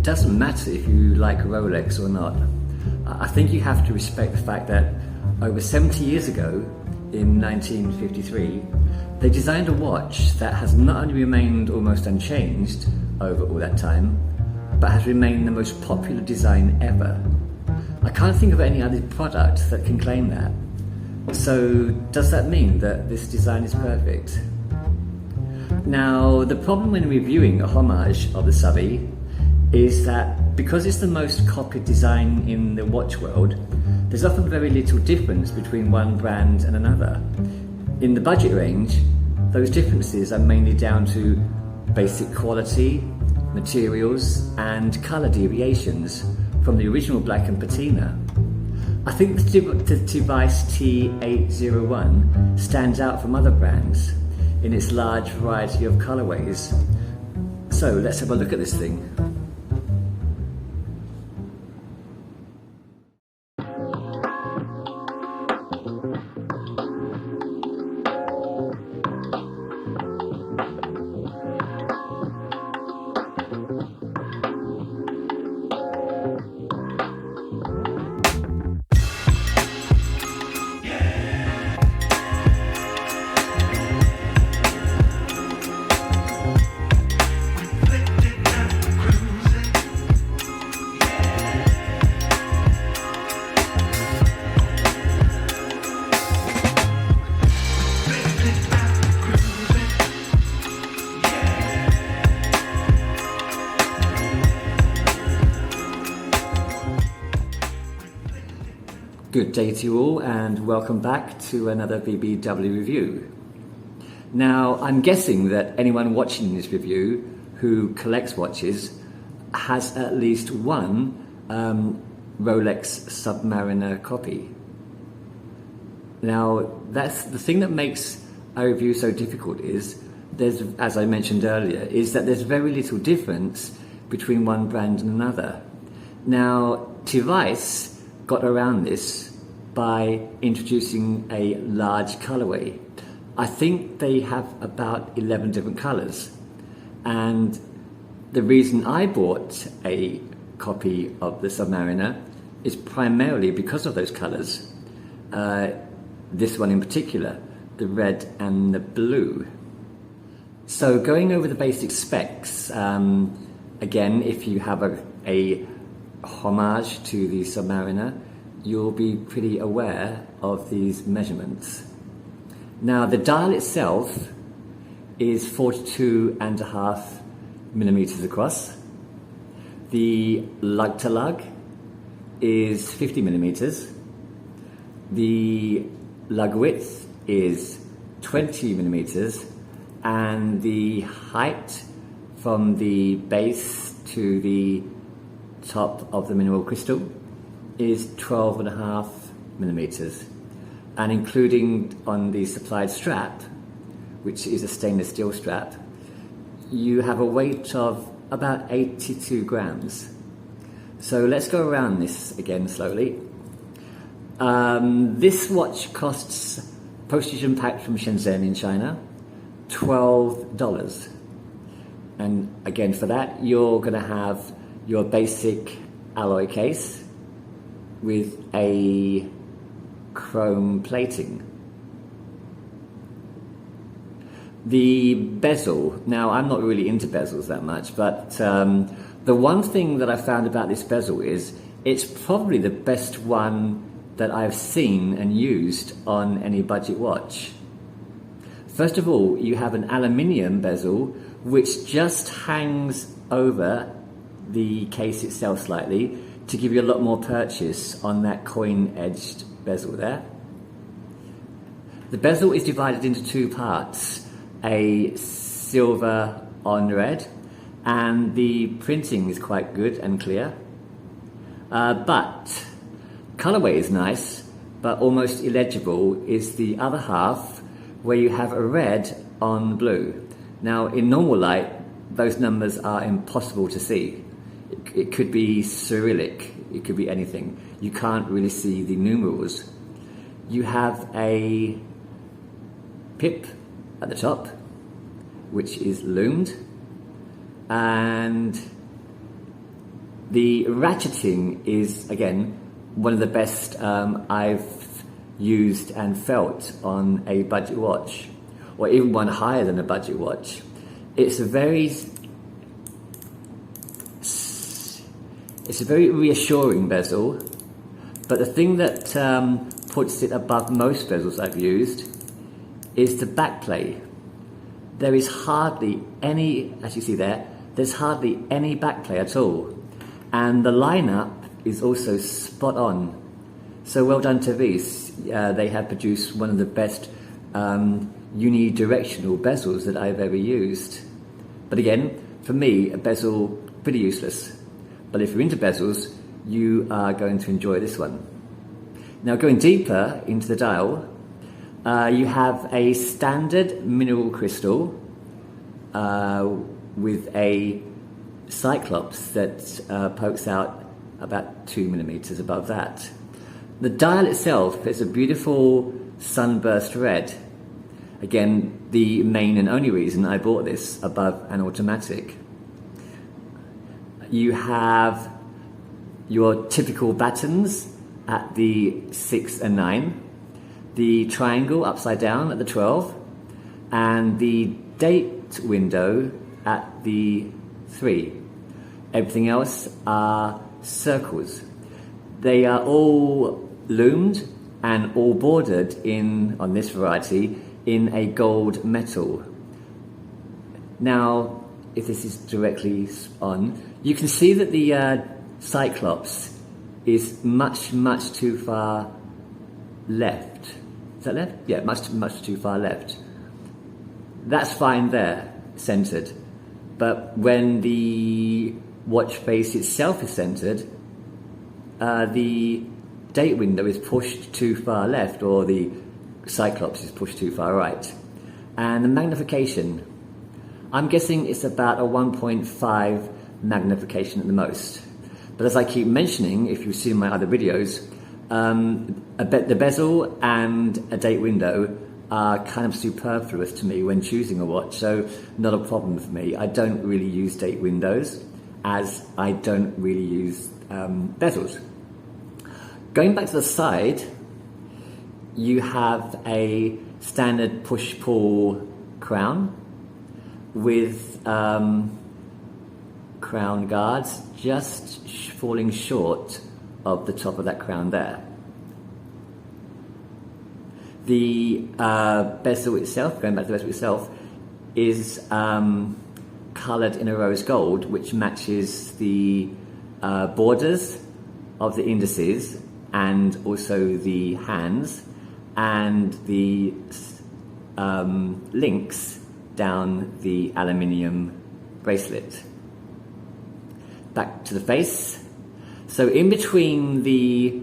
doesn't matter if you like Rolex or not. I think you have to respect the fact that over 70 years ago, in 1953, they designed a watch that has not only remained almost unchanged over all that time, but has remained the most popular design ever. I can't think of any other product that can claim that. So does that mean that this design is perfect? Now, the problem when reviewing a homage of the Subby is that because it's the most copied design in the watch world, there's often very little difference between one brand and another. In the budget range, those differences are mainly down to basic quality, materials, and colour deviations from the original black and patina. I think the Tevise T-801 stands out from other brands in its large variety of colourways. So let's have a look at this thing. Good day to you all, and welcome back to another BBW review. Now, I'm guessing that anyone watching this review who collects watches has at least one Rolex Submariner copy. Now, that's the thing that makes a review so difficult is, as I mentioned earlier, is that there's very little difference between one brand and another. Now, Tevise got around this by introducing a large colorway. I think they have about 11 different colors, and the reason I bought a copy of the Submariner is primarily because of those colors. This one in particular, the red and the blue. So going over the basic specs, again, if you have a homage to the Submariner, you'll be pretty aware of these measurements. Now, the dial itself is 42.5 millimeters across. The lug to lug is 50 millimeters. The lug width is 20 millimeters, and the height from the base to the top of the mineral crystal is 12.5 millimeters, and including on the supplied strap, which is a stainless steel strap, you have a weight of about 82 grams. So let's go around this again slowly. This watch costs, postage and packed from Shenzhen in China, $12. And again, for that, you're going to have your basic alloy case with a chrome plating. The bezel, now I'm not really into bezels that much, but the one thing that I found about this bezel is it's probably the best one that I've seen and used on any budget watch. First of all, you have an aluminium bezel which just hangs over the case itself slightly to give you a lot more purchase on that coin-edged bezel there. The bezel is divided into two parts, a silver on red, and the printing is quite good and clear. But colorway is nice, but almost illegible is the other half, where you have a red on blue. Now, in normal light, those numbers are impossible to see. It could be Cyrillic, it could be anything. You can't really see the numerals. You have a pip at the top, which is loomed, and The ratcheting is, again, one of the best I've used and felt on a budget watch, or even one higher than a budget watch. It's a very reassuring bezel, but the thing that puts it above most bezels I've used is the backplay. There is hardly any, as you see there, there's hardly any backplay at all. And the lineup is also spot on. So well done, Tevise. They have produced one of the best unidirectional bezels that I've ever used. But again, for me, a bezel, pretty useless. But if you're into bezels, you are going to enjoy this one. Now, going deeper into the dial, you have a standard mineral crystal with a cyclops that pokes out about 2 millimeters above that. The dial itself is a beautiful sunburst red. Again, the main and only reason I bought this above an automatic. You have your typical battens at the 6 and 9, the triangle upside down at the 12, and the date window at the 3. Everything else are circles. They are all loomed and all bordered in, on this variety, in a gold metal. Now, if this is directly on, you can see that the cyclops is much too far left. Is that left? Yeah, much too far left. That's fine there, centered. But when the watch face itself is centered, the date window is pushed too far left, or the cyclops is pushed too far right. And the magnification, I'm guessing it's about a 1.5 magnification at the most. But as I keep mentioning, if you've seen my other videos, the bezel and a date window are kind of superfluous to me when choosing a watch, so not a problem for me. I don't really use date windows, as I don't really use bezels. Going back to the side, you have a standard push-pull crown with crown guards just falling short of the top of that crown there. The bezel itself, going back to the bezel itself, is coloured in a rose gold, which matches the borders of the indices and also the hands and the links down the aluminium bracelet. Back to the face. So in between the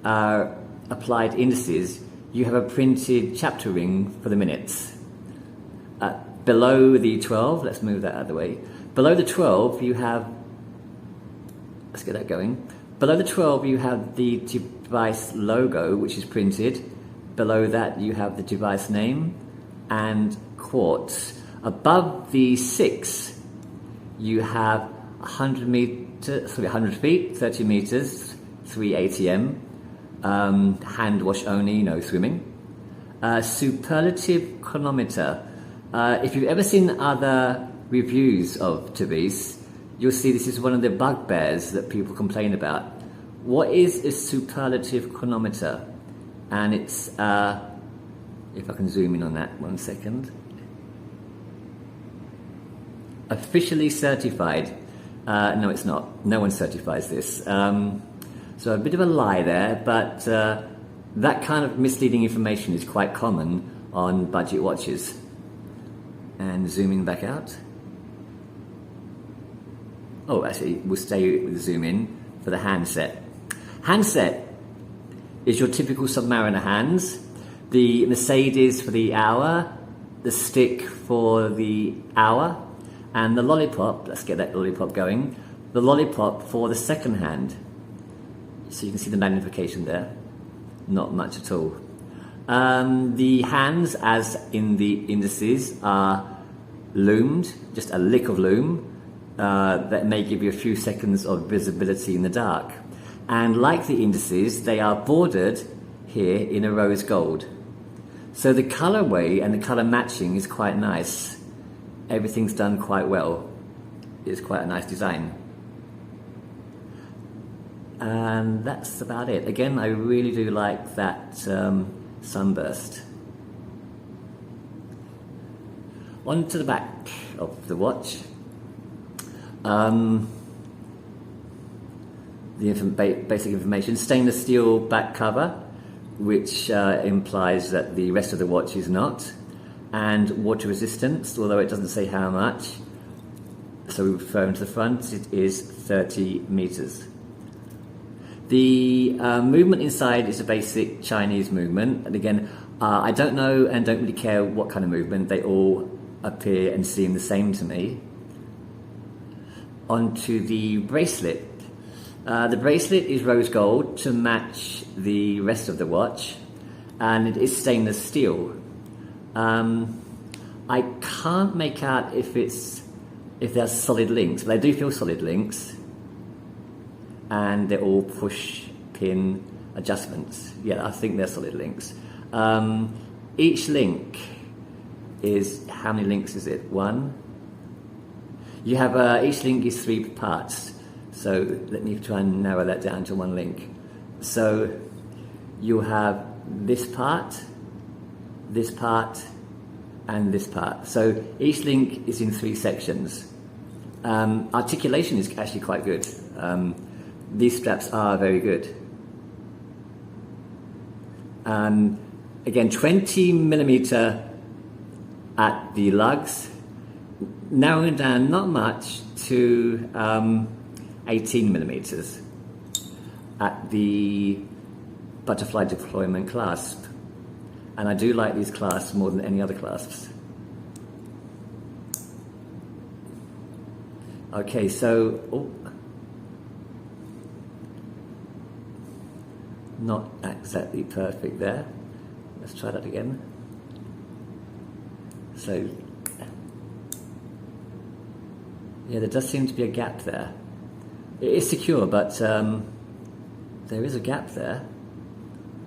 applied indices, you have a printed chapter ring for the minutes. Below the 12, let's move that out of the way. Below the 12, you have, let's get that going. Below the 12, you have the device logo, which is printed. Below that, you have the device name and quartz. Above the 6, you have 100 feet, 30 meters, 3 ATM, hand wash only, no swimming. Superlative chronometer. If you've ever seen other reviews of Tevise, you'll see this is one of the bugbears that people complain about. What is a superlative chronometer? And it's, if I can zoom in on that 1 second. Officially certified. No, it's not. No one certifies this. So a bit of a lie there, but that kind of misleading information is quite common on budget watches. And zooming back out. Oh, actually, we'll stay with the zoom in for the handset. Handset is your typical Submariner hands. The Mercedes for the hour, the stick for the hour, and the lollipop, let's get that lollipop going, the lollipop for the second hand. So you can see the magnification there. Not much at all. The hands, as in the indices, are loomed, just a lick of loom. that may give you a few seconds of visibility in the dark. And like the indices, they are bordered here in a rose gold. So the colorway and the color matching is quite nice. Everything's done quite well. It's quite a nice design. And that's about it. Again, I really do like that sunburst. On to the back of the watch. The basic information: stainless steel back cover, which implies that the rest of the watch is not, and water resistance, although it doesn't say how much. So referring to the front, it is 30 meters. The movement inside is a basic Chinese movement, and again, I don't know and don't really care what kind of movement. They all appear and seem the same to me. Onto the bracelet. The bracelet is rose gold to match the rest of the watch, and it is stainless steel. I can't make out if they're solid links, but I do feel solid links, and they're all push pin adjustments. Yeah, I think they're solid links. Each link is, how many links is it? One? You have, each link is 3 parts. So let me try and narrow that down to one link. So you'll have this part, and this part. So each link is in 3 sections. Articulation is actually quite good. These straps are very good. Again, 20 millimeter at the lugs, narrowing down not much to 18 millimeters at the butterfly deployment clasp. And I do like these clasps more than any other clasps. Okay, so, not exactly perfect there. Let's try that again. So, yeah, there does seem to be a gap there. It is secure, but there is a gap there.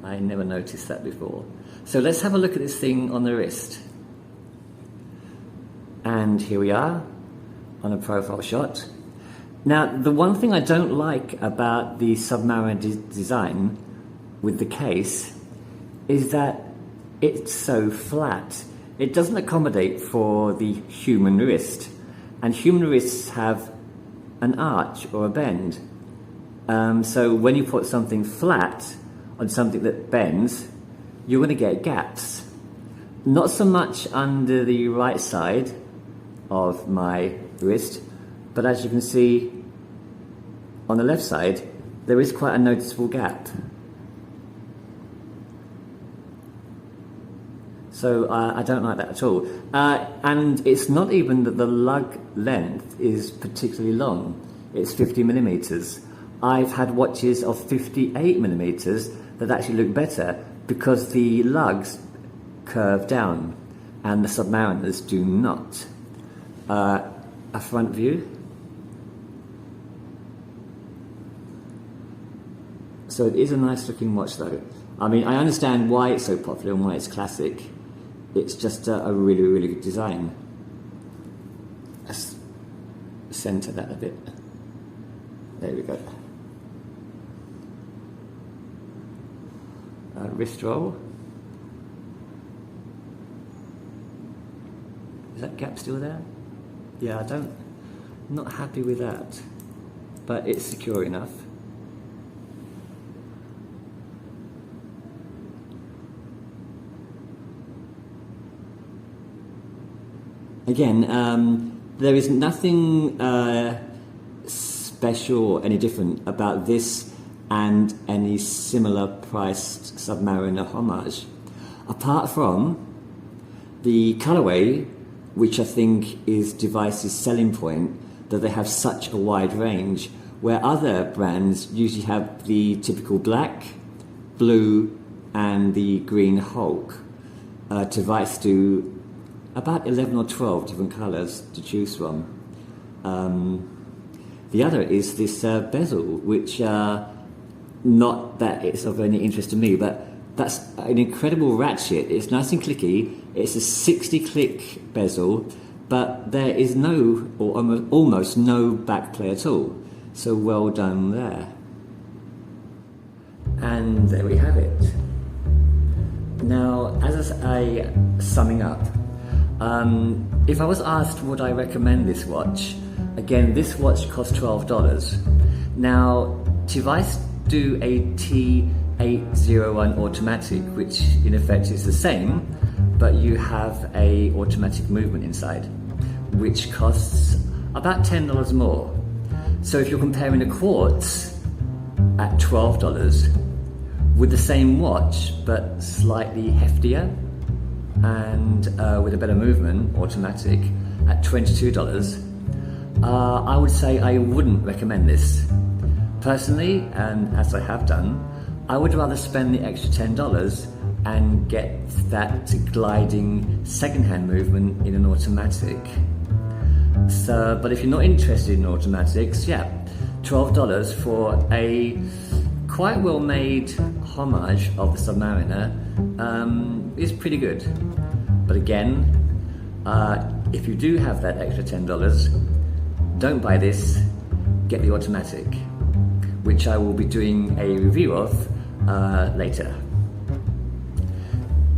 I never noticed that before. So let's have a look at this thing on the wrist. And here we are on a profile shot. Now, the one thing I don't like about the Submariner design with the case is that it's so flat. It doesn't accommodate for the human wrist. And human wrists have an arch or a bend. So when you put something flat on something that bends, you're going to get gaps. Not so much under the right side of my wrist, but as you can see on the left side, there is quite a noticeable gap. So I don't like that at all. And it's not even that the lug length is particularly long. It's 50 millimeters. I've had watches of 58 millimeters that actually look better because the lugs curve down and the Submariners do not. A front view. So it is a nice looking watch though. I mean, I understand why it's so popular and why it's classic. It's just a really, really good design. Let's center that a bit. There we go. Wrist roll. Is that gap still there? Yeah, I'm not happy with that, but it's secure enough. Again, there is nothing special or any different about this and any similar priced Submariner homage, apart from the colorway, which I think is Tevise's selling point, that they have such a wide range, where other brands usually have the typical black, blue, and the green Hulk. Tevise do about 11 or 12 different colors to choose from. The other is this bezel, which not that it's of any interest to me, but that's an incredible ratchet. It's nice and clicky. It's a 60-click bezel, but there is no, or almost no backplay at all. So well done there. And there we have it. Now, as a summing up, if I was asked would I recommend this watch, again, this watch costs $12. Now, Tevise do a T-801 automatic, which in effect is the same, but you have a automatic movement inside, which costs about $10 more. So if you're comparing a quartz at $12 with the same watch but slightly heftier and with a better movement, automatic, at $22, I would say I wouldn't recommend this. Personally, and as I have done, I would rather spend the extra $10 and get that gliding second-hand movement in an automatic. So, but if you're not interested in automatics, yeah, $12 for a quite well-made homage of the Submariner is pretty good. But again, if you do have that extra $10, don't buy this, get the automatic, which I will be doing a review of later.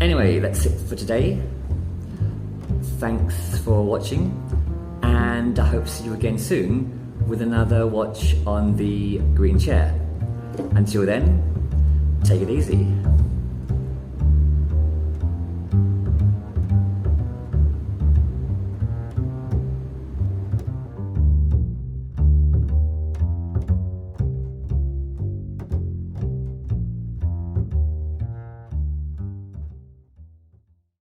Anyway, that's it for today. Thanks for watching, and I hope to see you again soon with another watch on the green chair. Until then, take it easy.